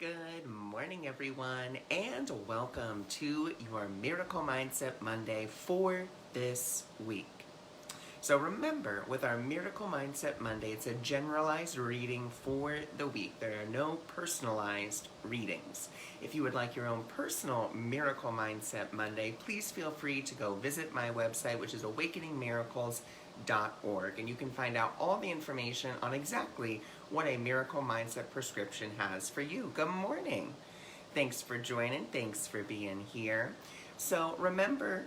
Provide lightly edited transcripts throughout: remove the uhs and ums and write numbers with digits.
Good morning, everyone, and welcome to your Miracle Mindset Monday for this week. So remember, with our Miracle Mindset Monday, it's a generalized reading for the week. There are no personalized readings. If you would like your own personal Miracle Mindset Monday, please feel free to go visit my website, which is awakeningmiracles.org, and you can find out all the information on exactly what a Miracle Mindset prescription has for you. Good morning. Thanks for joining. Thanks for being here. So remember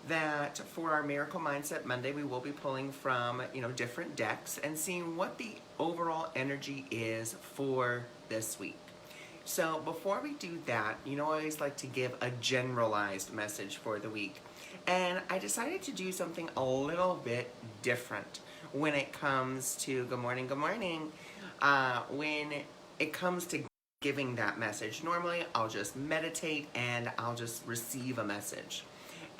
that for our Miracle Mindset Monday, we will be pulling from, different decks and seeing what the overall energy is for this week. So before we do that, I always like to give a generalized message for the week. And I decided to do something a little bit different when it comes to, good morning, when it comes to giving that message. Normally, I'll just meditate and I'll just receive a message.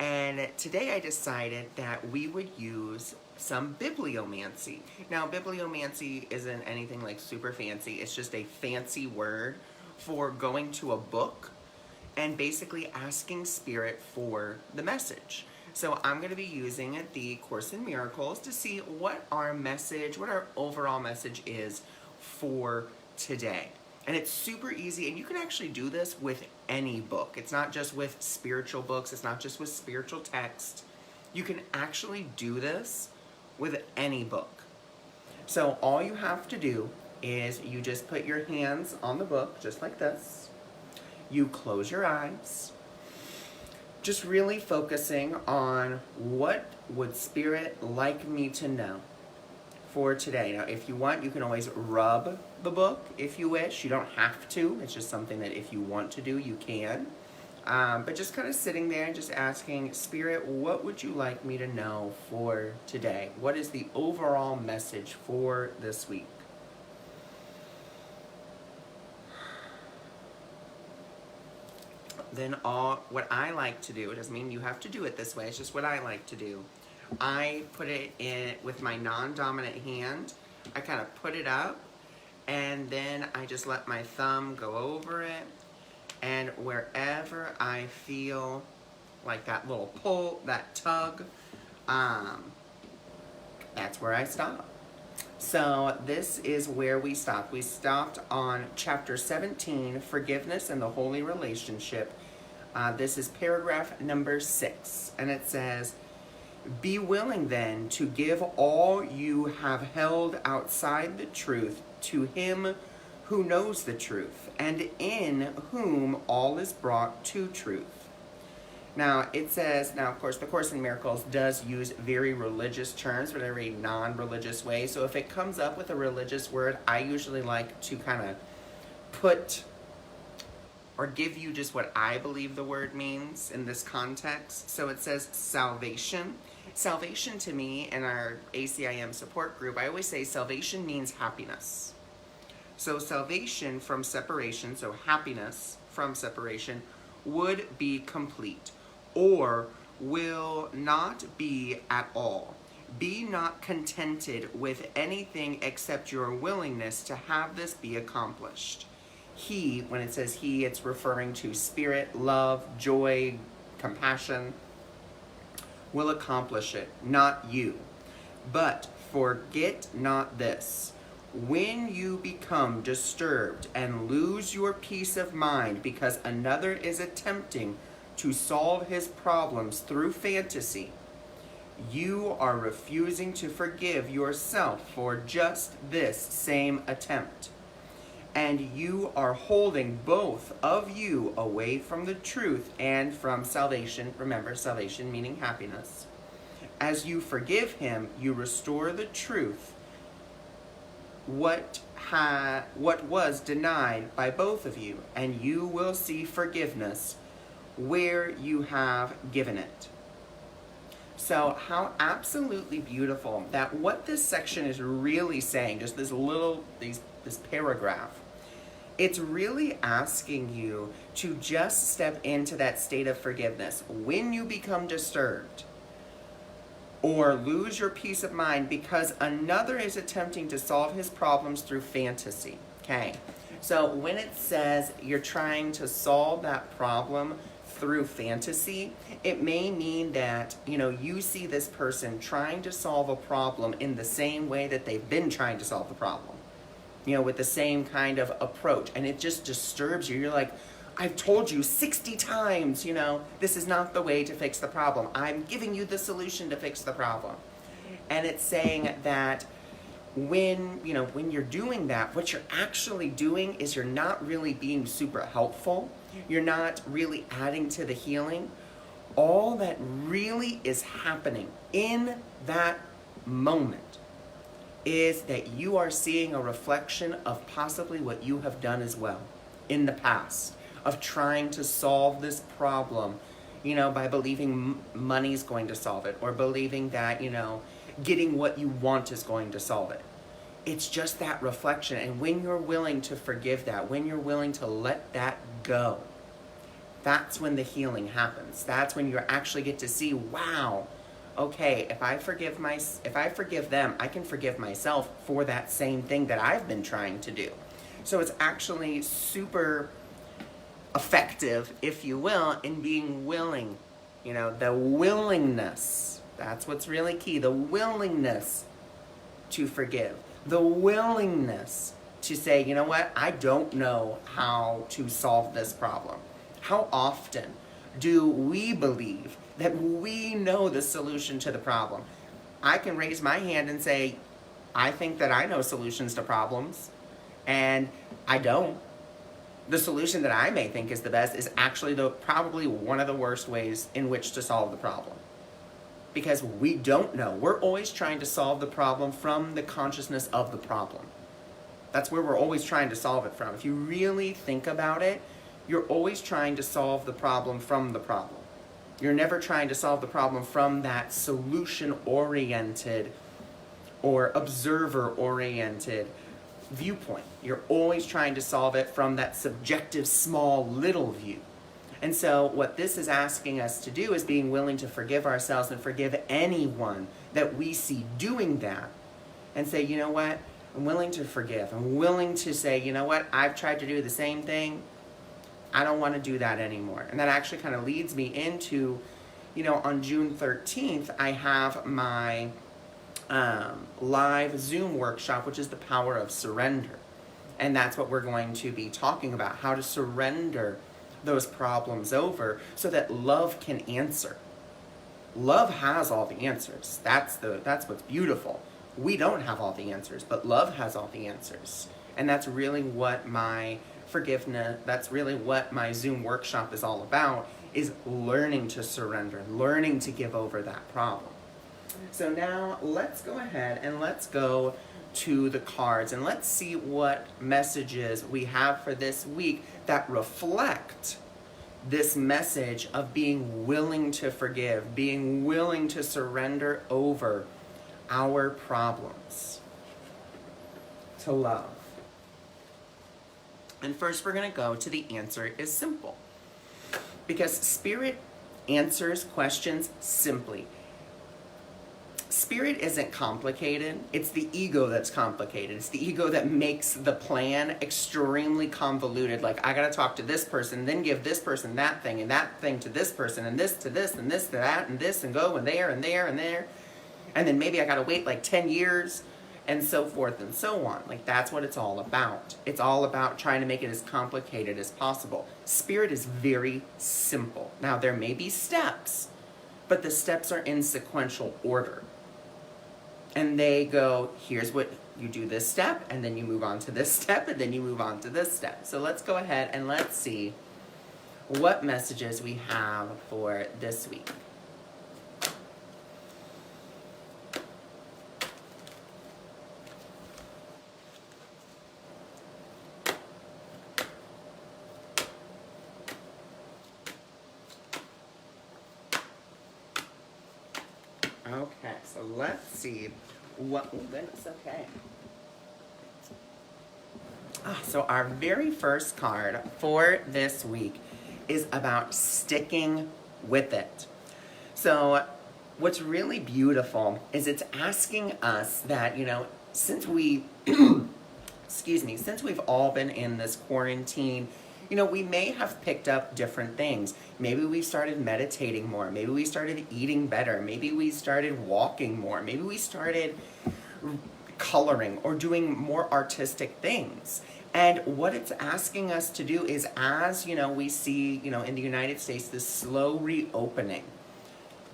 And today I decided that we would use some bibliomancy. Now, bibliomancy isn't anything like super fancy. It's just a fancy word for going to a book and basically asking Spirit for the message. So I'm going to be using the Course in Miracles to see what our overall message is for today. And it's super easy, and you can actually do this with any book. It's not just with spiritual books. It's not just with spiritual text. You can actually do this with any book. So all you have to do is you just put your hands on the book, just like this. You close your eyes, just really focusing on what would Spirit like me to know for today. Now, if you want, you can always rub the book if you wish. You don't have to. It's just something that if you want to do, you can. But just kind of sitting there and just asking, Spirit, what would you like me to know for today? What is the overall message for this week? Then what I like to do, it doesn't mean you have to do it this way, it's just what I like to do. I put it in with my non-dominant hand. I kind of put it up, and then I just let my thumb go over it, and wherever I feel like that little pull, that tug, that's where I stop. So this is where we stopped. We stopped on chapter 17, Forgiveness and the Holy Relationship. This is paragraph number 6, and it says, "Be willing then to give all you have held outside the truth to him who knows the truth, and in whom all is brought to truth." Now, it says, of course, the Course in Miracles does use very religious terms, but in a very non-religious way. So if it comes up with a religious word, I usually like to kind of put or give you just what I believe the word means in this context. So it says salvation. Salvation to me in our ACIM support group, I always say salvation means happiness. So salvation from separation, so happiness from separation, would be complete or will not be at all. Be not contented with anything except your willingness to have this be accomplished. He, when it says he, it's referring to Spirit, love, joy, compassion, will accomplish it, not you. But forget not this. When you become disturbed and lose your peace of mind because another is attempting to solve his problems through fantasy, you are refusing to forgive yourself for just this same attempt. And you are holding both of you away from the truth and from salvation. Remember, salvation meaning happiness. As you forgive him, you restore the truth, what was denied by both of you, and you will see forgiveness where you have given it. So how absolutely beautiful that what this section is really saying, just this paragraph, it's really asking you to just step into that state of forgiveness when you become disturbed or lose your peace of mind because another is attempting to solve his problems through fantasy. Okay, So when it says you're trying to solve that problem through fantasy, it may mean that, you see this person trying to solve a problem in the same way that they've been trying to solve the problem, with the same kind of approach. And it just disturbs you. You're like, I've told you 60 times, this is not the way to fix the problem. I'm giving you the solution to fix the problem. And it's saying that when you're doing that, what you're actually doing is you're not really being super helpful. You're not really adding to the healing. All that really is happening in that moment is that you are seeing a reflection of possibly what you have done as well in the past, of trying to solve this problem, by believing money's going to solve it, or believing that, getting what you want is going to solve it. It's just that reflection. And when you're willing to forgive that, when you're willing to let that go, that's when the healing happens. That's when you actually get to see, wow, okay, if I forgive them, I can forgive myself for that same thing that I've been trying to do. So it's actually super effective, if you will, in being willing. The willingness, that's what's really key. The willingness to forgive. The willingness to say, you know what, I don't know how to solve this problem. How often do we believe that we know the solution to the problem? I can raise my hand and say, I think that I know solutions to problems, and I don't. The solution that I may think is the best is actually probably one of the worst ways in which to solve the problem. Because we don't know. We're always trying to solve the problem from the consciousness of the problem. That's where we're always trying to solve it from. If you really think about it, you're always trying to solve the problem from the problem. You're never trying to solve the problem from that solution-oriented or observer-oriented viewpoint. You're always trying to solve it from that subjective, small, little view. And so what this is asking us to do is being willing to forgive ourselves and forgive anyone that we see doing that, and say, you know what, I'm willing to forgive. I'm willing to say, you know what, I've tried to do the same thing. I don't want to do that anymore. And that actually kind of leads me into, on June 13th, I have my live Zoom workshop, which is the power of surrender. And that's what we're going to be talking about, how to surrender those problems over so that love can answer. Love has all the answers. That's what's beautiful. We don't have all the answers, but love has all the answers. And that's really what my that's really what my Zoom workshop is all about, is learning to surrender, learning to give over that problem. So now let's go ahead and let's go to the cards, and let's see what messages we have for this week that reflect this message of being willing to forgive, being willing to surrender over our problems to love. And first we're going to go to the answer is simple, because Spirit answers questions simply. Spirit isn't complicated. It's the ego that's complicated. It's the ego that makes the plan extremely convoluted. Like, I got to talk to this person, then give this person that thing, and that thing to this person, and this to this, and this to that, and this, and go, and there, and there, and there. And then maybe I got to wait like 10 years, and so forth and so on. Like, that's what it's all about. It's all about trying to make it as complicated as possible. Spirit is very simple. Now, there may be steps, but the steps are in sequential order. And they go, here's what you do, this step, and then you move on to this step, and then you move on to this step. So let's go ahead and let's see what messages we have for this week. Okay, so let's see what, oh goodness, okay. So our very first card for this week is about sticking with it. So what's really beautiful is it's asking us that, since we excuse me, since we've all been in this quarantine, we may have picked up different things. Maybe we started meditating more. Maybe we started eating better. Maybe we started walking more. Maybe we started coloring or doing more artistic things. And what it's asking us to do is, as we see, in the United States, this slow reopening,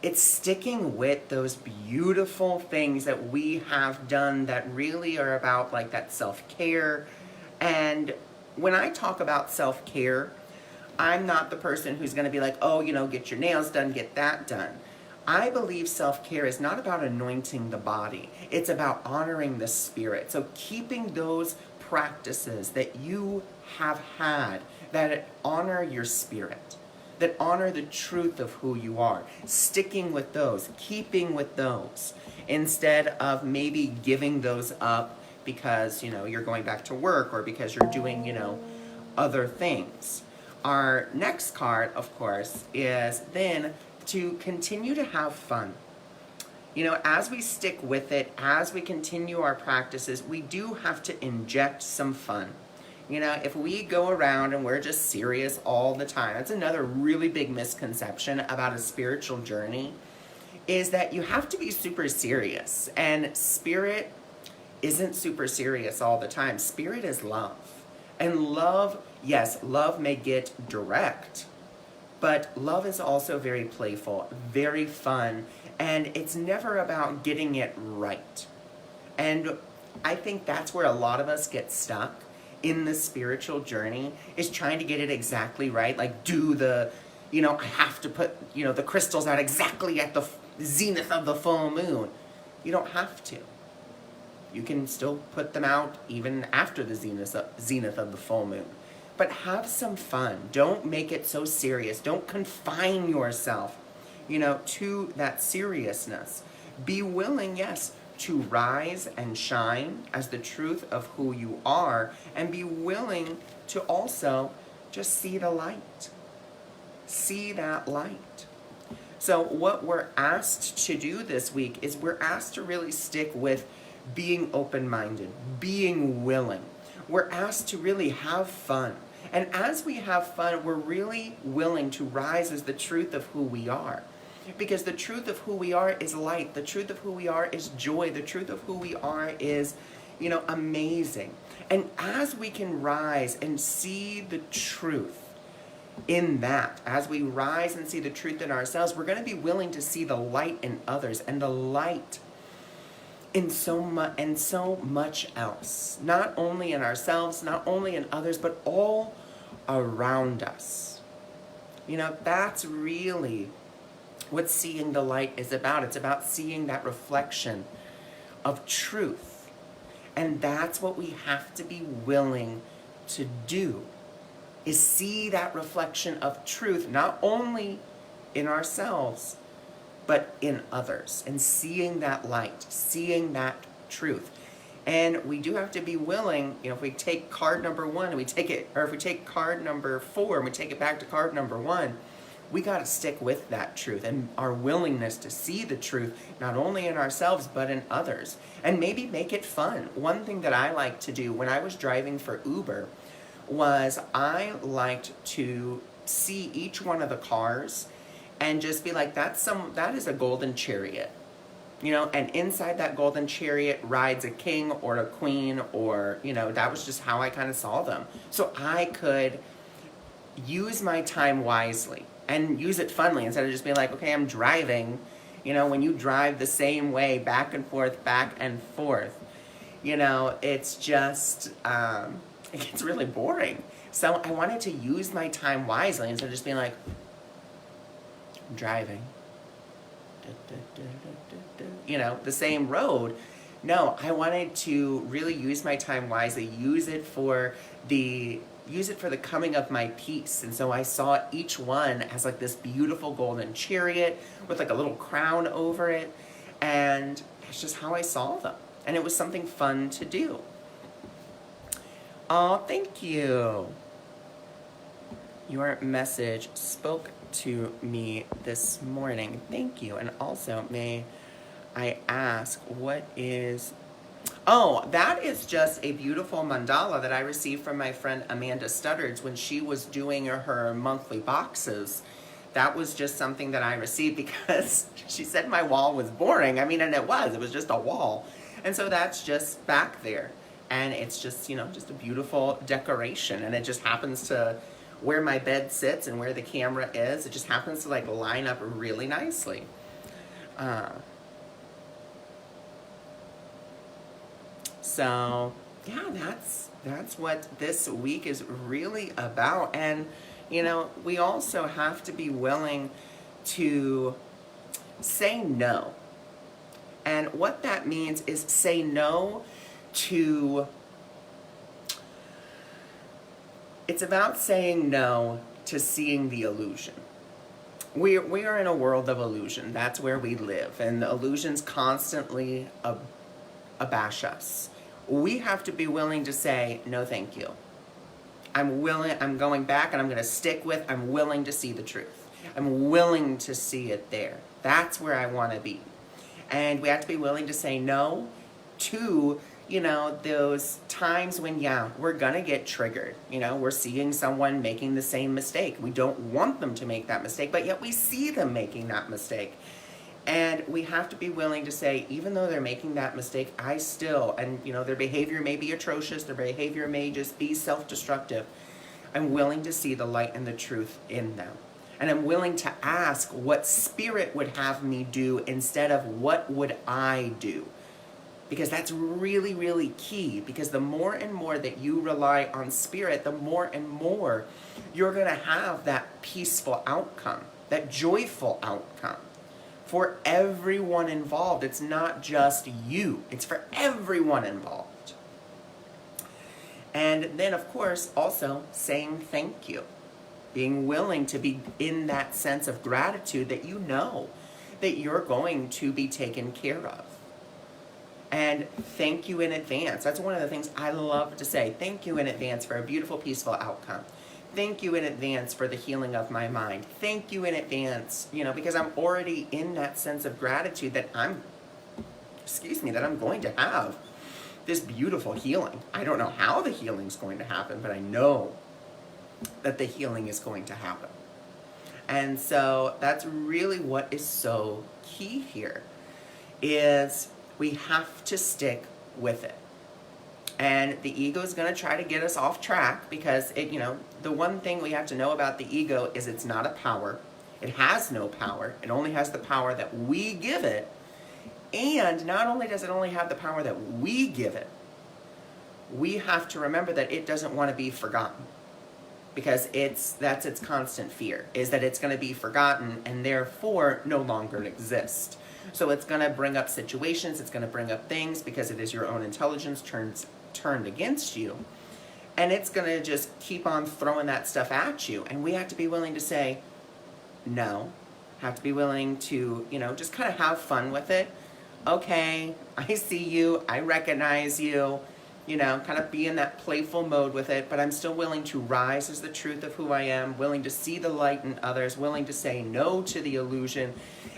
it's sticking with those beautiful things that we have done that really are about like that self-care. And when I talk about self-care, I'm not the person who's going to be like, oh, get your nails done, get that done. I believe self-care is not about anointing the body. It's about honoring the spirit. So keeping those practices that you have had that honor your spirit, that honor the truth of who you are, sticking with those, keeping with those, instead of maybe giving those up because, you're going back to work or because you're doing, other things. Our next card, of course, is then to continue to have fun. As we stick with it, as we continue our practices, we do have to inject some fun. If we go around and we're just serious all the time, that's another really big misconception about a spiritual journey, is that you have to be super serious. And spirit isn't super serious all the time. Spirit is love. And love, yes, love may get direct, but love is also very playful, very fun, and it's never about getting it right. And I think that's where a lot of us get stuck in the spiritual journey, is trying to get it exactly right. Like, do the, I have to put, the crystals out exactly at the zenith of the full moon. You don't have to. You can still put them out even after the zenith of the full moon. But have some fun. Don't make it so serious. Don't confine yourself, to that seriousness. Be willing, yes, to rise and shine as the truth of who you are, and be willing to also just see the light. See that light. So what we're asked to do this week is we're asked to really stick with being open-minded, being willing. We're asked to really have fun. And as we have fun, we're really willing to rise as the truth of who we are. Because the truth of who we are is light. The truth of who we are is joy. The truth of who we are is, amazing. And as we can rise and see the truth in that, as we rise and see the truth in ourselves, we're going to be willing to see the light in others and the light in so much else. Not only in ourselves, not only in others, but all around us. That's really what seeing the light is about. It's about seeing that reflection of truth. And that's what we have to be willing to do, is see that reflection of truth, not only in ourselves, but in others, and seeing that light, seeing that truth. And we do have to be willing, if we take card number 1 and we take it, or if we take card number 4 and we take it back to card number 1, we got to stick with that truth and our willingness to see the truth, not only in ourselves, but in others. And maybe make it fun. One thing that I like to do when I was driving for Uber was I liked to see each one of the cars and just be like, that is a golden chariot. And inside that golden chariot rides a king or a queen, or, that was just how I kind of saw them. So I could use my time wisely and use it funly instead of just being like, okay, I'm driving. When you drive the same way back and forth, it's just, it gets really boring. So I wanted to use my time wisely instead of just being like, I'm driving. The same road. No, I wanted to really use my time wisely, use it for the coming of my peace. And so I saw each one as like this beautiful golden chariot with like a little crown over it. And that's just how I saw them. And it was something fun to do. Oh, thank you. Your message spoke to me this morning. Thank you. And also, may I ask, what is... Oh, that is just a beautiful mandala that I received from my friend Amanda Studdards when she was doing her monthly boxes. That was just something that I received because she said my wall was boring. I mean, and it was just a wall. And so that's just back there. And it's just, just a beautiful decoration. And it just happens to, where my bed sits and where the camera is, it just happens to like line up really nicely. So yeah, that's what this week is really about. And we also have to be willing to say no. And what that means is say no to, it's about saying no to seeing the illusion. We are in a world of illusion. That's where we live. And the illusions constantly abash us. We have to be willing to say, no, thank you. I'm going back and I'm going to stick with, I'm willing to see the truth. I'm willing to see it there. That's where I want to be. And we have to be willing to say no to, those times when, we're going to get triggered. We're seeing someone making the same mistake. We don't want them to make that mistake, but yet we see them making that mistake. And we have to be willing to say, even though they're making that mistake, I still, and their behavior may be atrocious, their behavior may just be self-destructive, I'm willing to see the light and the truth in them. And I'm willing to ask what Spirit would have me do instead of what would I do. Because that's really, really key. Because the more and more that you rely on Spirit, the more and more you're going to have that peaceful outcome, that joyful outcome. For everyone involved. It's not just you. It's for everyone involved. And then, of course, also saying thank you. Being willing to be in that sense of gratitude that you know that you're going to be taken care of. And thank you in advance. That's one of the things I love to say. Thank you in advance for a beautiful, peaceful outcome. Thank you in advance for the healing of my mind. Thank you in advance, because I'm already in that sense of gratitude that I'm going to have this beautiful healing. I don't know how the healing's going to happen, but I know that the healing is going to happen. And so that's really what is so key here, is we have to stick with it. And the ego is going to try to get us off track because the one thing we have to know about the ego is it's not a power. It has no power. It only has the power that we give it. And not only does it only have the power that we give it, we have to remember that it doesn't want to be forgotten. Because that's its constant fear, is that it's going to be forgotten and therefore no longer exist. So it's going to bring up situations, it's going to bring up things because it is your own intelligence turned against you. And it's going to just keep on throwing that stuff at you. And we have to be willing to say no, have to be willing to, just kind of have fun with it. Okay, I see you, I recognize you, kind of be in that playful mode with it, but I'm still willing to rise as the truth of who I am, willing to see the light in others, willing to say no to the illusion,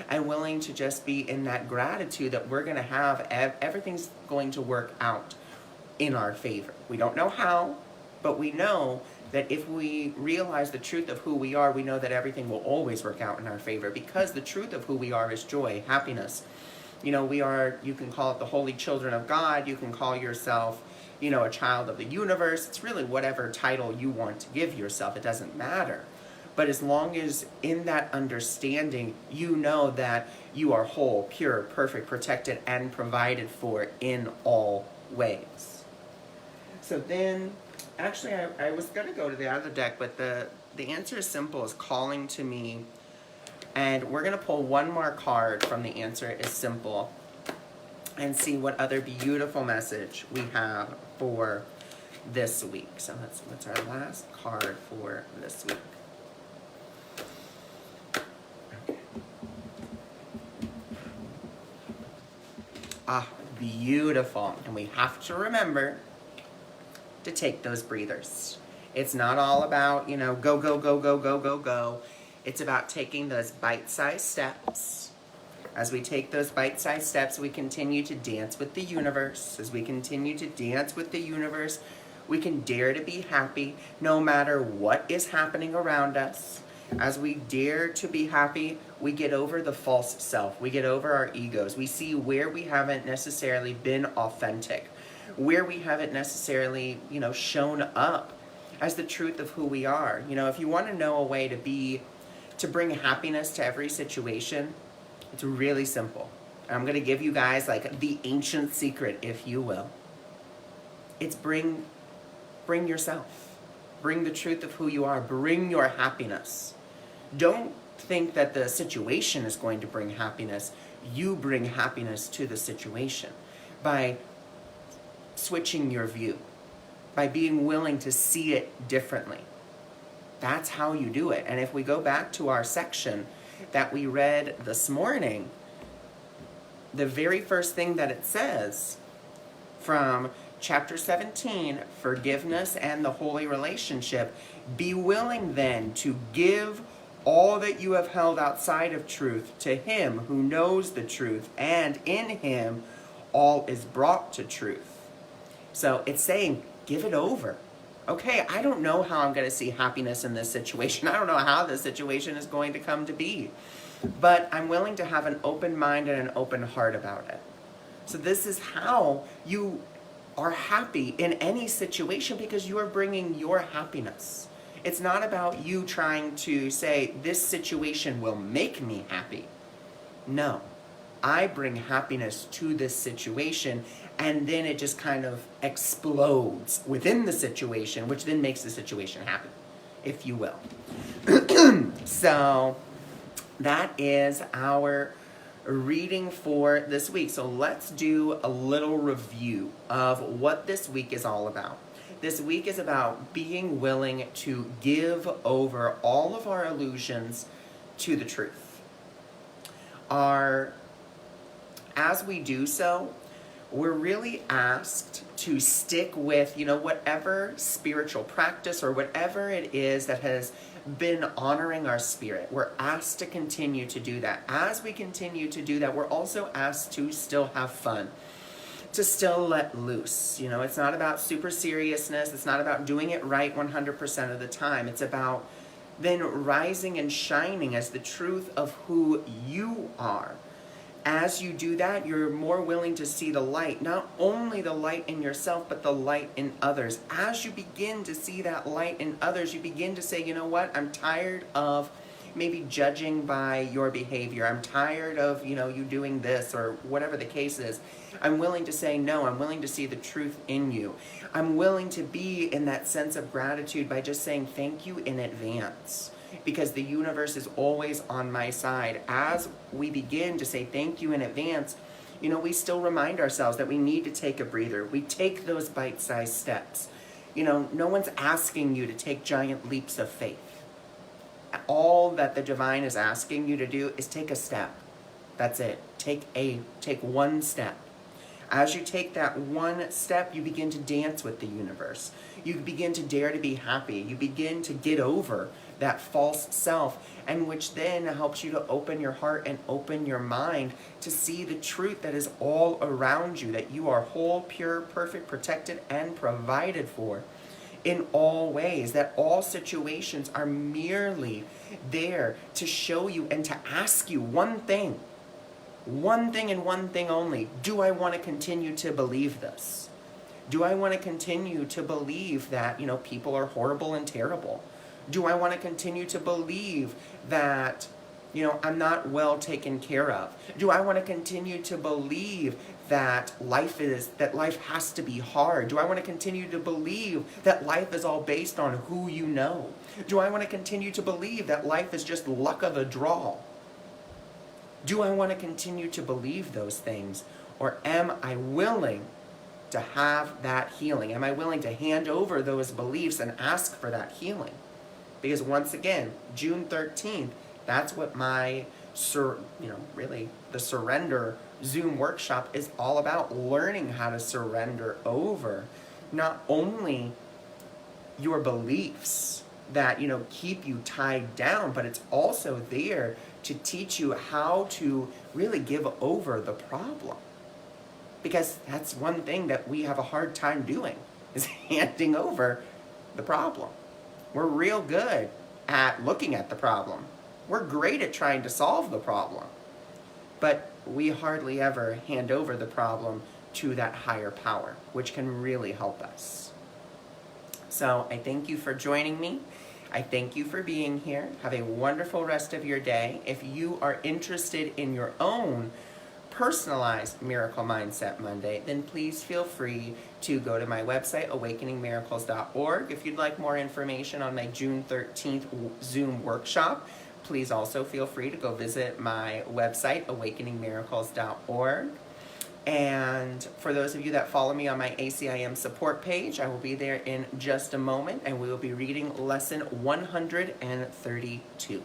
and willing to just be in that gratitude that we're going to have, everything's going to work out in our favor. We don't know how, but we know that if we realize the truth of who we are, we know that everything will always work out in our favor, because the truth of who we are is joy, happiness. We are, you can call it the holy children of God, you can call yourself, a child of the universe. It's really whatever title you want to give yourself. It doesn't matter. But as long as in that understanding, you know that you are whole, pure, perfect, protected, and provided for in all ways. So then, actually, I was going to go to the other deck, but the answer is simple, is calling to me. And we're going to pull one more card from the answer is simple and see what other beautiful message we have for this week. So what's our last card for this week? Ah, beautiful. And we have to remember to take those breathers. It's not all about, go, go, go, go, go, go, go. It's about taking those bite-sized steps As we take those bite-sized steps, we continue to dance with the universe. As we continue to dance with the universe, we can dare to be happy no matter what is happening around us. As we dare to be happy, we get over the false self. We get over our egos. We see where we haven't necessarily been authentic, where we haven't necessarily, shown up as the truth of who we are. If you want to know a way to bring happiness to every situation, it's really simple. I'm going to give you guys like the ancient secret, if you will. It's bring yourself. Bring the truth of who you are. Bring your happiness. Don't think that the situation is going to bring happiness. You bring happiness to the situation by switching your view, by being willing to see it differently. That's how you do it. And if we go back to our section that we read this morning, the very first thing that it says from chapter 17, forgiveness and the holy relationship, be willing then to give all that you have held outside of truth to him who knows the truth, and in him all is brought to truth. So it's saying, give it over. Okay, I don't know how I'm going to see happiness in this situation. I don't know how this situation is going to come to be. But I'm willing to have an open mind and an open heart about it. So this is how you are happy in any situation, because you are bringing your happiness. It's not about you trying to say, this situation will make me happy. No, I bring happiness to this situation, and then it just kind of explodes within the situation, which then makes the situation happy, if you will. So that is our reading for this week. So let's do a little review of what this week is all about. This week is about being willing to give over all of our illusions to the truth. As we do so, we're really asked to stick with, whatever spiritual practice or whatever it is that has been honoring our spirit. We're asked to continue to do that. As we continue to do that, we're also asked to still have fun, to still let loose. It's not about super seriousness. It's not about doing it right 100% of the time. It's about then rising and shining as the truth of who you are. As you do that, you're more willing to see the light, not only the light in yourself, but the light in others. As you begin to see that light in others, you begin to say, you know what, I'm tired of maybe judging by your behavior. I'm tired of, you doing this or whatever the case is. I'm willing to say no. I'm willing to see the truth in you. I'm willing to be in that sense of gratitude by just saying thank you in advance, because the universe is always on my side. As we begin to say thank you in advance, we still remind ourselves that we need to take a breather. We take those bite-sized steps. No one's asking you to take giant leaps of faith. All that the divine is asking you to do is take a step. That's it. Take one step. As you take that one step, you begin to dance with the universe. You begin to dare to be happy. You begin to get over that false self, and which then helps you to open your heart and open your mind to see the truth that is all around you, that you are whole, pure, perfect, protected, and provided for in all ways, that all situations are merely there to show you and to ask you one thing and one thing only. Do I want to continue to believe this? Do I want to continue to believe that, people are horrible and terrible? Do I want to continue to believe that, I'm not well taken care of? Do I want to continue to believe that life has to be hard? Do I want to continue to believe that life is all based on who you know? Do I want to continue to believe that life is just luck of the draw? Do I want to continue to believe those things? Or am I willing to have that healing? Am I willing to hand over those beliefs and ask for that healing? Because once again, June 13th, that's what my, really the surrender Zoom workshop is all about, learning how to surrender over not only your beliefs that, keep you tied down, but it's also there to teach you how to really give over the problem. Because that's one thing that we have a hard time doing, is handing over the problem. We're real good at looking at the problem. We're great at trying to solve the problem. But we hardly ever hand over the problem to that higher power, which can really help us. So I thank you for joining me. I thank you for being here. Have a wonderful rest of your day. If you are interested in your own personalized Miracle Mindset Monday, then please feel free to go to my website, awakeningmiracles.org. If you'd like more information on my June 13th Zoom workshop, please also feel free to go visit my website, awakeningmiracles.org. And for those of you that follow me on my ACIM support page, I will be there in just a moment, and we will be reading lesson 132.